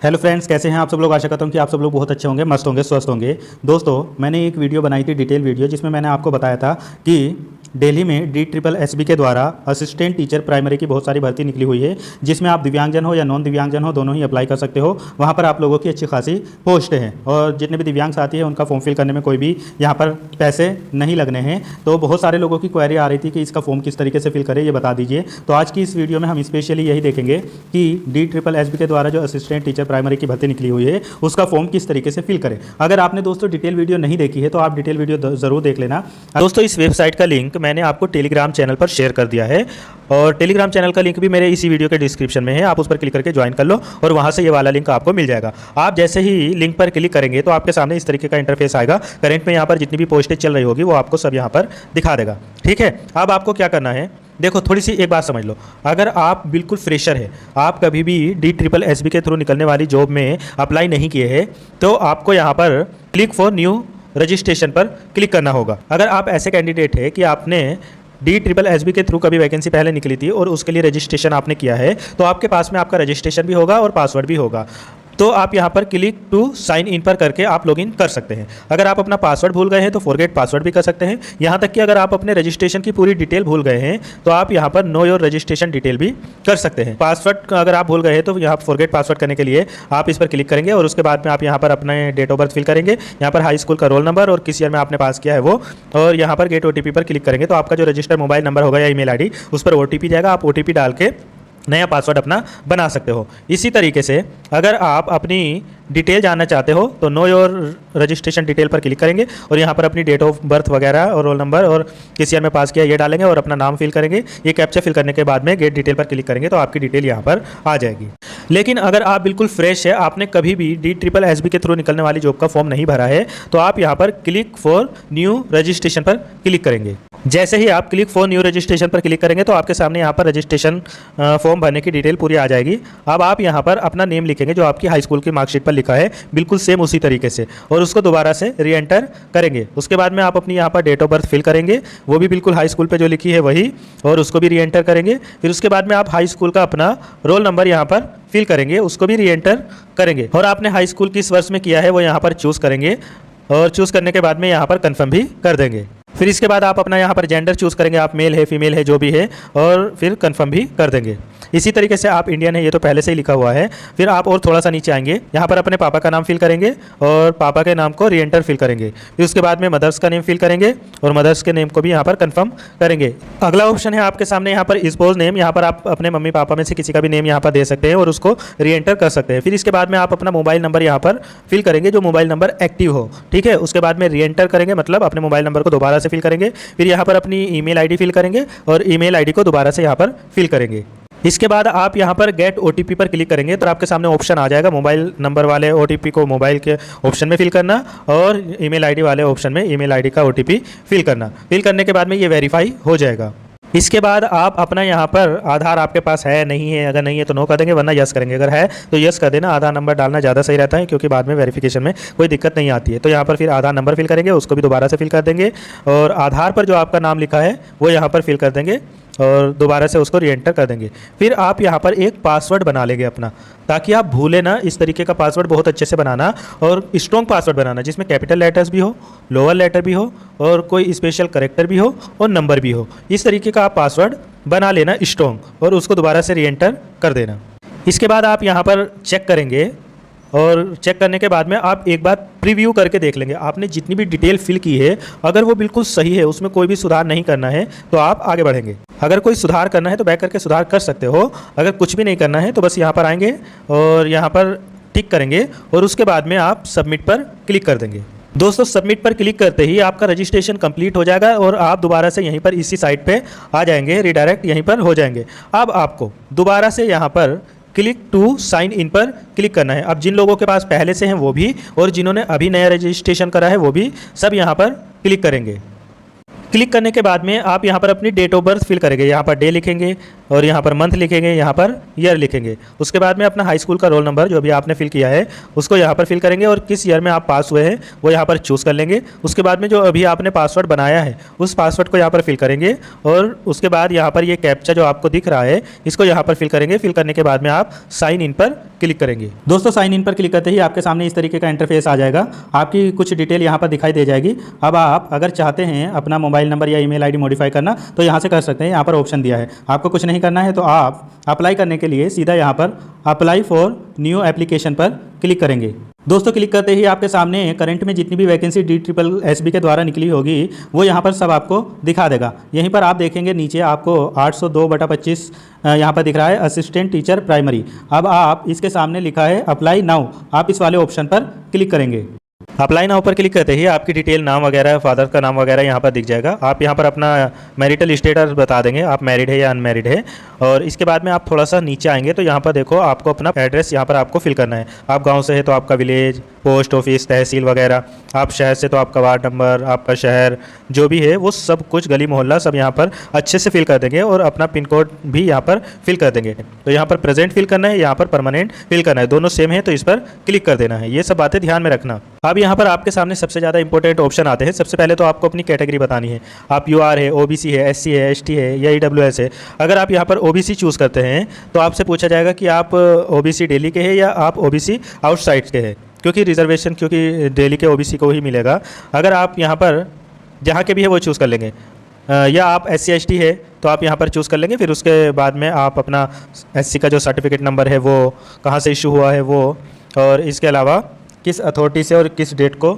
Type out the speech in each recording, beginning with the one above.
Hello friends, कैसे हैं आप सब लोग। आशा करता हूं कि आप सब लोग बहुत अच्छे होंगे, मस्त होंगे, स्वस्थ होंगे। दोस्तों, मैंने एक वीडियो बनाई थी, डिटेल वीडियो, जिसमें मैंने आपको बताया था कि दिल्ली में DSSB के द्वारा असिस्टेंट टीचर प्राइमरी की बहुत सारी भर्ती निकली हुई है, जिसमें आप दिव्यांगजन हो या नॉन दिव्यांगजन हो, दोनों ही अप्लाई कर सकते हो। वहाँ पर आप लोगों की अच्छी खासी पोस्ट है और जितने भी दिव्यांग साथी हैं उनका फॉर्म फिल करने में कोई भी यहाँ पर पैसे नहीं लगने हैं। तो बहुत सारे लोगों की क्वेरी आ रही थी कि इसका फॉर्म किस तरीके से फिल करें, ये बता दीजिए। तो आज की इस वीडियो में हम स्पेशली यही देखेंगे कि DSSB के द्वारा जो असिस्टेंट टीचर प्राइमरी की भर्ती निकली हुई है उसका फॉर्म किस तरीके से फिल करें। अगर आपने दोस्तों डिटेल वीडियो नहीं देखी है तो आप डिटेल वीडियो ज़रूर देख लेना। दोस्तों, इस वेबसाइट का लिंक मैंने आपको टेलीग्राम चैनल पर शेयर कर दिया है और टेलीग्राम चैनल का लिंक भी मेरे इसी वीडियो के डिस्क्रिप्शन में है। आप उस पर क्लिक करके ज्वाइन कर लो और वहां से ये वाला लिंक आपको मिल जाएगा। आप जैसे ही लिंक पर क्लिक करेंगे तो आपके सामने इस तरीके का इंटरफेस आएगा। करंट में यहाँ पर जितनी भी पोस्टें चल रही होगी वो आपको सब यहाँ पर दिखा देगा। ठीक है, अब आपको क्या करना है, देखो थोड़ी सी एक बात समझ लो। अगर आप बिल्कुल फ्रेशर है, आप कभी भी DSSB के थ्रू निकलने वाली जॉब में अप्लाई नहीं किए हैं, तो आपको यहाँ पर क्लिक फॉर न्यू रजिस्ट्रेशन पर क्लिक करना होगा। अगर आप ऐसे कैंडिडेट है कि आपने DSSB के थ्रू कभी वैकेंसी पहले निकली थी और उसके लिए रजिस्ट्रेशन आपने किया है, तो आपके पास में आपका रजिस्ट्रेशन भी होगा और पासवर्ड भी होगा। तो आप यहाँ पर क्लिक टू साइन इन पर करके आप लॉगिन कर सकते हैं। अगर आप अपना पासवर्ड भूल गए हैं तो फॉरगेट पासवर्ड भी कर सकते हैं। यहाँ तक कि अगर आप अपने रजिस्ट्रेशन की पूरी डिटेल भूल गए हैं तो आप यहाँ पर नो योर रजिस्ट्रेशन डिटेल भी कर सकते हैं। पासवर्ड अगर आप भूल गए हैं तो यहाँ फॉरगेट पासवर्ड करने के लिए आप इस पर क्लिक करेंगे और उसके बाद में आप यहाँ पर अपने डेट ऑफ बर्थ फिल करेंगे, यहाँ पर हाई स्कूल का रोल नंबर और किस ईयर में आपने पास किया है वो, और यहाँ पर गेट OTP पर क्लिक करेंगे तो आपका जो रजिस्टर्ड मोबाइल नंबर होगा या ईमेल ID उस पर OTP जाएगा। आप OTP डाल के नया पासवर्ड अपना बना सकते हो। इसी तरीके से अगर आप अपनी डिटेल जानना चाहते हो तो नो योर रजिस्ट्रेशन डिटेल पर क्लिक करेंगे और यहाँ पर अपनी डेट ऑफ बर्थ वगैरह और रोल नंबर और किस ईयर में पास किया ये डालेंगे और अपना नाम फिल करेंगे। ये कैप्चा फिल करने के बाद में गेट डिटेल पर क्लिक करेंगे तो आपकी डिटेल यहाँ पर आ जाएगी। लेकिन अगर आप बिल्कुल फ्रेश है, आपने कभी भी DSSB के थ्रू निकलने वाली जॉब का फॉर्म नहीं भरा है, तो आप यहाँ पर क्लिक फॉर न्यू रजिस्ट्रेशन पर क्लिक करेंगे। जैसे ही आप क्लिक फॉर न्यू रजिस्ट्रेशन पर क्लिक करेंगे तो आपके सामने यहाँ पर रजिस्ट्रेशन फॉर्म भरने की डिटेल पूरी आ जाएगी। अब आप यहाँ पर अपना नेम लिखेंगे जो आपकी हाई स्कूल की मार्कशीट पर लिखा है, बिल्कुल सेम उसी तरीके से, और उसको दोबारा से री एंटर करेंगे। उसके बाद में आप अपनी यहाँ पर डेट ऑफ बर्थ फिल करेंगे, वो भी बिल्कुल हाई स्कूल पर जो लिखी है वही, और उसको भी री एंटर करेंगे। फिर उसके बाद में आप हाई स्कूल का अपना रोल नंबर यहाँ पर फिल करेंगे, उसको भी री एंटर करेंगे, और आपने हाई स्कूल किस वर्ष में किया है वो यहाँ पर चूज़ करेंगे और चूज़ करने के बाद में यहाँ पर कन्फर्म भी कर देंगे। फिर इसके बाद आप अपना यहाँ पर जेंडर चूज़ करेंगे, आप मेल है फीमेल है जो भी है, और फिर कंफर्म भी कर देंगे। इसी तरीके से आप इंडियन है ये तो पहले से ही लिखा हुआ है। फिर आप और थोड़ा सा नीचे आएंगे, यहाँ पर अपने पापा का नाम फिल करेंगे और पापा के नाम को री एंटर फिल करेंगे। फिर उसके बाद में मदर्स का नेम फिल करेंगे और मदर्स के नेम को भी यहाँ पर कंफर्म करेंगे। अगला ऑप्शन है आपके सामने यहाँ पर स्पोज नेम, यहाँ पर आप अपने मम्मी पापा में से किसी का भी नेम यहाँ पर दे सकते हैं और उसको री एंटर कर सकते हैं। फिर इसके बाद में आप अपना मोबाइल नंबर यहाँ पर फिल करेंगे जो मोबाइल नंबर एक्टिव हो। ठीक है, उसके बाद में री एंटर करेंगे, मतलब अपने मोबाइल नंबर को दोबारा से फिल करेंगे। फिर यहाँ पर अपनी ईमेल ID फिल करेंगे और ईमेल ID को दोबारा से यहाँ पर फिल करेंगे। इसके बाद आप यहाँ पर गेट OTP पर क्लिक करेंगे तो आपके सामने ऑप्शन आ जाएगा, मोबाइल नंबर वाले OTP को मोबाइल के ऑप्शन में फिल करना और ईमेल ID वाले ऑप्शन में ईमेल ID का OTP फिल करना। फिल करने के बाद में ये वेरीफाई हो जाएगा। इसके बाद आप अपना यहाँ पर आधार आपके पास है नहीं है, अगर नहीं है तो नो कर देंगे, वरना यस करेंगे। अगर है तो यस कर देना, आधार नंबर डालना ज़्यादा सही रहता है क्योंकि बाद में वेरिफिकेशन में कोई दिक्कत नहीं आती है। तो यहाँ पर फिर आधार नंबर फिल करेंगे, उसको भी दोबारा से फिल कर देंगे और आधार पर जो आपका नाम लिखा है वो यहाँ पर फिल कर देंगे और दोबारा से उसको री एंटर कर देंगे। फिर आप यहाँ पर एक पासवर्ड बना लेंगे अपना, ताकि आप भूले ना। इस तरीके का पासवर्ड बहुत अच्छे से बनाना और स्ट्रॉन्ग पासवर्ड बनाना, जिसमें कैपिटल लेटर्स भी हो, लोअर लेटर भी हो और कोई स्पेशल करेक्टर भी हो और नंबर भी हो। इस तरीके का आप पासवर्ड बना लेना स्ट्रॉन्ग, और उसको दोबारा से री एंटर कर देना। इसके बाद आप यहाँ पर चेक करेंगे और चेक करने के बाद में आप एक बार प्रीव्यू करके देख लेंगे। आपने जितनी भी डिटेल फिल की है अगर वो बिल्कुल सही है, उसमें कोई भी सुधार नहीं करना है तो आप आगे बढ़ेंगे। अगर कोई सुधार करना है तो बैक करके सुधार कर सकते हो। अगर कुछ भी नहीं करना है तो बस यहाँ पर आएंगे और यहाँ पर टिक करेंगे और उसके बाद में आप सबमिट पर क्लिक कर देंगे। दोस्तों, सबमिट पर क्लिक करते ही आपका रजिस्ट्रेशन कंप्लीट हो जाएगा और आप दोबारा से यहीं पर इसी साइट पे आ जाएंगे, रिडायरेक्ट यहीं पर हो जाएंगे। अब आपको दोबारा से यहाँ पर क्लिक टू साइन इन पर क्लिक करना है। अब जिन लोगों के पास पहले से हैं वो भी, और जिन्होंने अभी नया रजिस्ट्रेशन करा है वो भी, सब यहाँ पर क्लिक करेंगे। क्लिक करने के बाद में आप यहाँ पर अपनी डेट ऑफ बर्थ फिल करेंगे, यहाँ पर डे लिखेंगे और यहाँ पर मंथ लिखेंगे, यहाँ पर ईयर लिखेंगे। उसके बाद में अपना हाई स्कूल का रोल नंबर जो भी आपने फिल किया है उसको यहाँ पर फिल करेंगे और किस ईयर में आप पास हुए हैं वो यहाँ पर चूज़ कर लेंगे। उसके बाद में जो अभी आपने पासवर्ड बनाया है उस पासवर्ड को यहाँ पर फिल करेंगे और उसके बाद यहाँ पर ये कैप्चा जो आपको दिख रहा है इसको यहाँ पर फिल करेंगे। फिल करने के बाद में आप साइन इन पर क्लिक करेंगे। दोस्तों साइन इन पर क्लिक करते ही आपके सामने इस तरीके का इंटरफेस आ जाएगा। आपकी कुछ डिटेल यहाँ पर दिखाई दे जाएगी। अब आप अगर चाहते हैं अपना मोबाइल नंबर या ईमेल आईडी मॉडिफाई करना तो यहाँ से कर सकते हैं। यहाँ पर ऑप्शन दिया है, आपको कुछ नहीं करना है तो आप अप्लाई करने के लिए सीधा यहाँ पर अप्लाई फॉर न्यू एप्लीकेशन पर क्लिक करेंगे। दोस्तों क्लिक करते ही आपके सामने करंट में जितनी भी वैकेंसी DSSB के द्वारा निकली होगी वो यहाँ पर सब आपको दिखा देगा। यहीं पर आप देखेंगे नीचे आपको 802/25 यहाँ पर दिख रहा है असिस्टेंट टीचर प्राइमरी। अब आप इसके सामने लिखा है अप्लाई नाउ, आप इस वाले ऑप्शन पर क्लिक करेंगे। अप्लाई नाउ पर क्लिक करते ही आपकी डिटेल, नाम वगैरह, फादर का नाम वगैरह यहाँ पर दिख जाएगा। आप यहाँ पर अपना मैरिटल स्टेटस बता देंगे, आप मैरिड है या अनमैरिड है। और इसके बाद में आप थोड़ा सा नीचे आएंगे तो यहाँ पर देखो आपको अपना एड्रेस यहाँ पर आपको फिल करना है। आप गांव से है तो आपका विलेज, पोस्ट ऑफिस, तहसील वगैरह, आप शहर से तो आपका वार्ड नंबर, आपका शहर जो भी है वो सब कुछ, गली मोहल्ला सब यहाँ पर अच्छे से फिल कर देंगे और अपना पिन कोड भी यहाँ पर फिल कर देंगे। तो यहाँ पर प्रेजेंट फिल करना है, यहाँ पर परमानेंट फिल करना है, दोनों सेम है तो इस पर क्लिक कर देना है। ये सब बातें ध्यान में रखना। अब यहाँ पर आपके सामने सबसे ज़्यादा इंपॉर्टेंट ऑप्शन आते हैं। सबसे पहले तो आपको अपनी कैटेगरी बतानी है, आप UR है, OBC है, SC है, ST है या EWS है। अगर आप यहाँ पर OBC चूज़ करते हैं तो आपसे पूछा जाएगा कि आप OBC दिल्ली के हैं या आप OBC आउटसाइड के हैं, क्योंकि रिजर्वेशन क्योंकि दिल्ली के OBC को ही मिलेगा। अगर आप यहाँ पर जहाँ के भी है वो चूज़ कर लेंगे, या आप SC ST है तो आप यहाँ पर चूज़ कर लेंगे। फिर उसके बाद में आप अपना SC का जो सर्टिफिकेट नंबर है वो कहाँ से इशू हुआ है वो, और इसके अलावा किस अथॉरिटी से और किस डेट को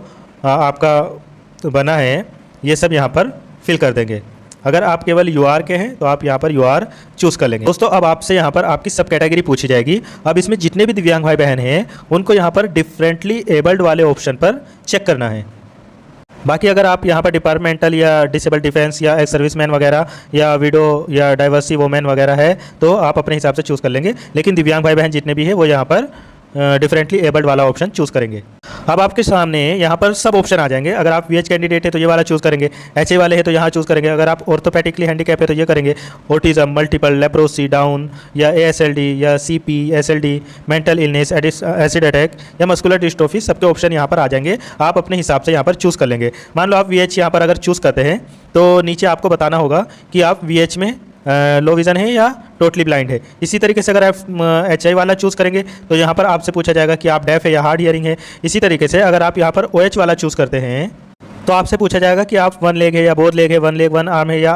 आपका बना है, ये सब यहाँ पर फिल कर देंगे। अगर आप केवल UR के हैं तो आप यहाँ पर UR चूज़ कर लेंगे। दोस्तों अब आपसे यहाँ पर आपकी सब कैटेगरी पूछी जाएगी। अब इसमें जितने भी दिव्यांग भाई बहन हैं उनको यहाँ पर डिफरेंटली एबल्ड वाले ऑप्शन पर चेक करना है। बाकी अगर आप यहाँ पर डिपार्टमेंटल या डिसेबल डिफेंस या एक्स सर्विसमैन वगैरह या विडो या डाइवर्सी वोमेन वगैरह है तो आप अपने हिसाब से चूज़ कर लेंगे। लेकिन दिव्यांग भाई बहन जितने भी हैं वो यहाँ पर डिफरेंटली एबल्ड वाला ऑप्शन चूज़ करेंगे। अब आपके सामने यहाँ पर सब ऑप्शन आ जाएंगे। अगर आप VH कैंडिडेट है तो ये वाला चूज़ करेंगे, HA वाले हैं तो यहाँ चूज़ करेंगे। अगर आप ऑर्थोपेडिकली हैंडीकैप है तो ये करेंगे, ऑटिज्म, मल्टीपल, लेप्रोसी, डाउन या ASLD या CP, SLD, mental illness, acid attack या मस्कुलर डिस्ट्रोफी, सबके ऑप्शन यहाँ पर आ जाएंगे। आप अपने हिसाब से यहाँ पर चूज़ कर लेंगे। मान लो आप VH यहाँ पर अगर चूज़ करते हैं तो नीचे आपको बताना होगा कि आप VH में लो विज़न है या टोटली ब्लाइंड है। इसी तरीके से अगर आप HI वाला चूज़ करेंगे तो यहाँ पर आपसे पूछा जाएगा कि आप डेफ है या हार्ड हियरिंग है। इसी तरीके से अगर आप यहाँ पर OH वाला चूज़ करते हैं तो आपसे पूछा जाएगा कि आप वन लेग है या बोथ लेग है, वन लेग वन आर्म है या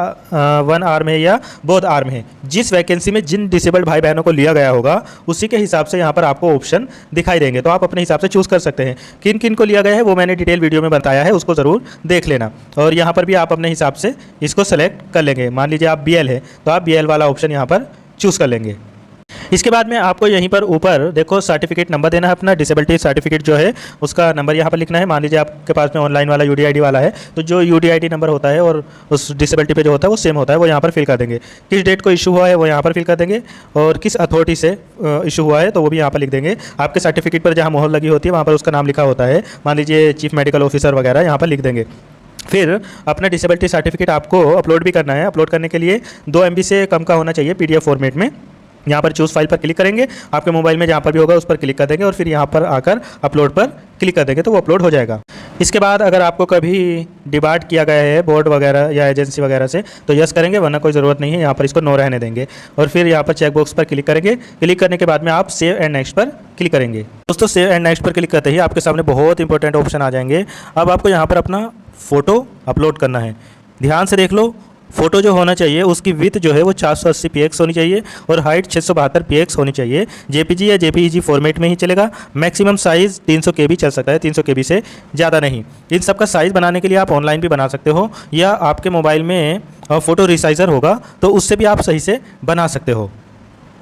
वन आर्म है या बोथ आर्म है। जिस वैकेंसी में जिन डिसेबल्ड भाई बहनों को लिया गया होगा उसी के हिसाब से यहाँ पर आपको ऑप्शन दिखाई देंगे। तो आप अपने हिसाब से चूज़ कर सकते हैं। किन किन को लिया गया है वो मैंने डिटेल वीडियो में बताया है, उसको ज़रूर देख लेना। और यहाँ पर भी आप अपने हिसाब से इसको सेलेक्ट कर लेंगे। मान लीजिए आप BL है तो आप BL वाला ऑप्शन यहाँ पर चूज़ कर लेंगे। इसके बाद में आपको यहीं पर ऊपर देखो सर्टिफिकेट नंबर देना है अपना, डिसेबिलिटी सर्टिफिकेट जो है उसका नंबर यहाँ पर लिखना है। मान लीजिए आपके पास में ऑनलाइन वाला UDID वाला है तो जो UDID नंबर होता है और उस डिसेबिलिटी पे जो होता है वो सेम होता है, वो यहाँ पर फिल कर देंगे। किस डेट को इशू हुआ है वो यहाँ पर फिल कर देंगे और किस अथॉरिटी से इशू हुआ है तो वो भी यहाँ पर लिख देंगे। आपके सर्टिफिकेट पर जहाँ मोहर लगी होती है वहाँ पर उसका नाम लिखा होता है, मान लीजिए चीफ मेडिकल ऑफिसर वगैरह यहाँ पर लिख देंगे। फिर अपना डिसेबिलिटी सर्टिफिकेट आपको अपलोड भी करना है। अपलोड करने के लिए 2 MB से कम का होना चाहिए PDF फॉर्मेट में। यहाँ पर चूज़ फाइल पर क्लिक करेंगे, आपके मोबाइल में जहाँ पर भी होगा उस पर क्लिक कर देंगे और फिर यहाँ पर आकर अपलोड पर क्लिक कर देंगे तो वो अपलोड हो जाएगा। इसके बाद अगर आपको कभी डिबार्ट किया गया है बोर्ड वगैरह या एजेंसी वगैरह से तो यस करेंगे, वरना कोई ज़रूरत नहीं है, यहाँ पर इसको नो रहने देंगे। और फिर यहाँ पर चेक बॉक्स पर क्लिक करेंगे। क्लिक करने के बाद में आप सेव एंड नेक्स्ट पर क्लिक करेंगे। दोस्तों सेव एंड नेक्स्ट पर क्लिक करते ही आपके सामने बहुत इंपॉर्टेंट ऑप्शन आ जाएंगे। अब आपको यहाँ पर अपना फ़ोटो अपलोड करना है। ध्यान से देख लो, फ़ोटो जो होना चाहिए उसकी विड्थ जो है वो 480 px होनी चाहिए और हाइट 672 px होनी चाहिए। JPG या JPEG फॉर्मेट में ही चलेगा। मैक्सिमम साइज़ 300 KB चल सकता है, 300 KB से ज़्यादा नहीं। इन सब का साइज़ बनाने के लिए आप ऑनलाइन भी बना सकते हो या आपके मोबाइल में फ़ोटो रिसाइज़र होगा तो उससे भी आप सही से बना सकते हो।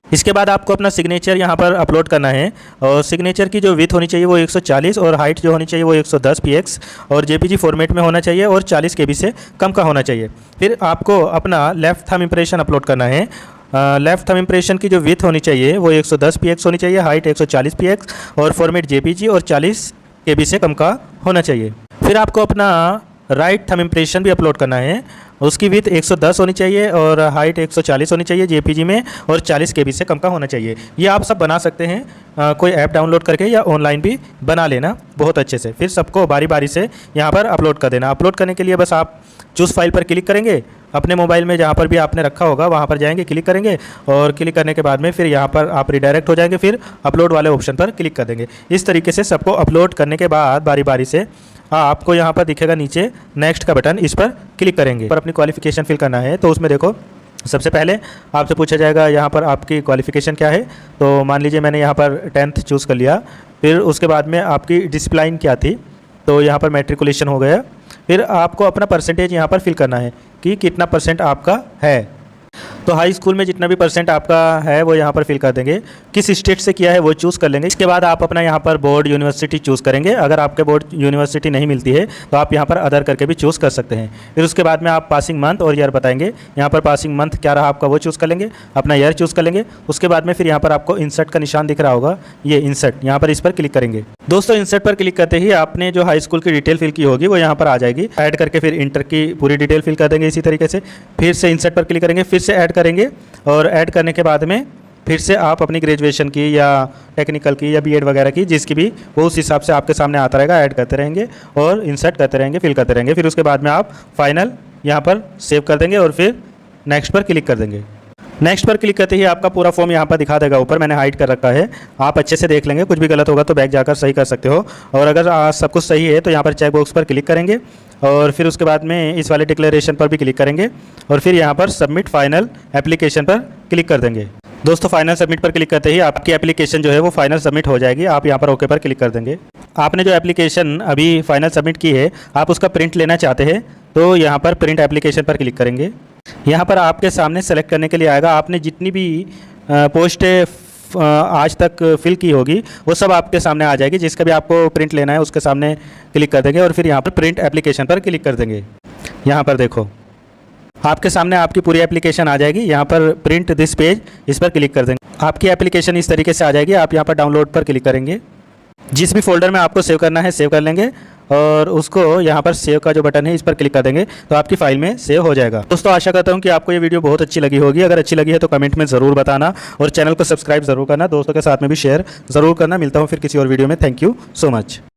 इसके बाद आपको अपना सिग्नेचर यहाँ पर अपलोड करना है और सिग्नेचर की जो विड्थ होनी चाहिए वो 140 और हाइट जो होनी चाहिए वो 110 px और JPG फॉर्मेट में होना चाहिए और 40 KB से कम का होना चाहिए। फिर आपको अपना लेफ़्ट थंब इम्प्रेशन अपलोड करना है। लेफ़्ट थंब इम्प्रेशन की जो विड्थ होनी चाहिए वो 110 px होनी चाहिए, हाइट 140 px और फॉर्मेट JPG और 40 KB से कम का होना चाहिए। फिर आपको अपना राइट थंब इम्प्रेशन भी अपलोड करना है। उसकी विड्थ 110 होनी चाहिए और हाइट 140 होनी चाहिए JPG में और 40 KB से कम का होना चाहिए। ये आप सब बना सकते हैं कोई ऐप डाउनलोड करके या ऑनलाइन भी बना लेना बहुत अच्छे से। फिर सबको बारी बारी से यहाँ पर अपलोड कर देना। अपलोड करने के लिए बस आप चूज़ फाइल पर क्लिक करेंगे अपने मोबाइल में जहाँ पर भी आपने रखा होगा वहाँ पर जाएंगे, क्लिक करेंगे और क्लिक करने के बाद में फिर यहाँ पर आप रिडायरेक्ट हो जाएंगे, फिर अपलोड वाले ऑप्शन पर क्लिक कर देंगे। इस तरीके से सबको अपलोड करने के बाद बारी बारी से आपको यहाँ पर दिखेगा नीचे नेक्स्ट का बटन, इस पर क्लिक करेंगे। पर अपनी क्वालिफिकेशन फिल करना है तो उसमें देखो सबसे पहले आपसे पूछा जाएगा यहाँ पर आपकी क्वालिफिकेशन क्या है। तो मान लीजिए मैंने यहाँ पर 10th चूज़ कर लिया। फिर उसके बाद में आपकी डिसिप्लिन क्या थी, तो यहाँ पर मैट्रिकुलेशन हो गया। फिर आपको अपना परसेंटेज यहाँ पर फिल करना है कि कितना परसेंट आपका है। तो हाई स्कूल में जितना भी परसेंट आपका है वो यहाँ पर फिल कर देंगे। किस स्टेट से किया है वो चूज़ कर लेंगे। इसके बाद आप अपना यहाँ पर बोर्ड यूनिवर्सिटी चूज़ करेंगे। अगर आपके बोर्ड यूनिवर्सिटी नहीं मिलती है तो आप यहाँ पर अदर करके भी चूज़ कर सकते हैं। फिर उसके बाद में आप पासिंग मंथ और ईयर बताएंगे। यहाँ पर पासिंग मंथ क्या रहा आपका वो चूज़ कर लेंगे, अपना ईयर चूज़ कर लेंगे। उसके बाद में फिर यहाँ पर आपको इंसर्ट का निशान दिख रहा होगा, ये इंसर्ट, यहाँ पर इस पर क्लिक करेंगे। दोस्तों इंसर्ट पर क्लिक करते ही आपने जो हाई स्कूल की डिटेल फिल की होगी वो यहाँ पर आ जाएगी। ऐड करके फिर इंटर की पूरी डिटेल फिल कर देंगे इसी तरीके से। फिर से इंसर्ट पर क्लिक करेंगे, फिर से ऐड करेंगे और ऐड करने के बाद में फिर से आप अपनी ग्रेजुएशन की या टेक्निकल की या बीएड वगैरह की जिसकी भी वो उस हिसाब से आपके सामने आता रहेगा। ऐड करते रहेंगे और इंसर्ट करते रहेंगे, फिल करते रहेंगे। फिर उसके बाद में आप फाइनल यहाँ पर सेव कर देंगे और फिर नेक्स्ट पर क्लिक कर देंगे। नेक्स्ट पर क्लिक करते ही आपका पूरा फॉर्म यहाँ पर दिखा देगा। ऊपर मैंने हाइड कर रखा है, आप अच्छे से देख लेंगे। कुछ भी गलत होगा तो बैक जाकर सही कर सकते हो। और अगर सब कुछ सही है तो यहाँ पर चेक बॉक्स पर क्लिक करेंगे और फिर उसके बाद में इस वाले डिक्लेरेशन पर भी क्लिक करेंगे और फिर यहाँ पर सबमिट फाइनल एप्लीकेशन पर क्लिक कर देंगे। दोस्तों फाइनल सबमिट पर क्लिक करते ही आपकी एप्लीकेशन जो है वो फाइनल सबमिट हो जाएगी। आप यहाँ पर ओके पर क्लिक कर देंगे। आपने जो एप्लीकेशन अभी फाइनल सबमिट की है आप उसका प्रिंट लेना चाहते हैं तो यहाँ पर प्रिंट एप्लीकेशन पर क्लिक करेंगे। यहाँ पर आपके सामने सेलेक्ट करने के लिए आएगा। आपने जितनी भी पोस्ट आज तक फिल की होगी वो सब आपके सामने आ जाएगी। जिसका भी आपको प्रिंट लेना है उसके सामने क्लिक कर देंगे और फिर यहाँ पर प्रिंट एप्लीकेशन पर क्लिक कर देंगे। यहाँ पर देखो आपके सामने आपकी पूरी एप्लीकेशन आ जाएगी। यहाँ पर प्रिंट दिस पेज, इस पर क्लिक कर देंगे। आपकी एप्लीकेशन इस तरीके से आ जाएगी। आप यहाँ पर डाउनलोड पर क्लिक करेंगे। जिस भी फोल्डर में आपको सेव करना है सेव कर लेंगे और उसको यहाँ पर सेव का जो बटन है इस पर क्लिक कर देंगे तो आपकी फाइल में सेव हो जाएगा। दोस्तों आशा करता हूँ कि आपको ये वीडियो बहुत अच्छी लगी होगी। अगर अच्छी लगी है तो कमेंट में ज़रूर बताना और चैनल को सब्सक्राइब ज़रूर करना, दोस्तों के साथ में भी शेयर ज़रूर करना। मिलता हूँ फिर किसी और वीडियो में। Thank you so much.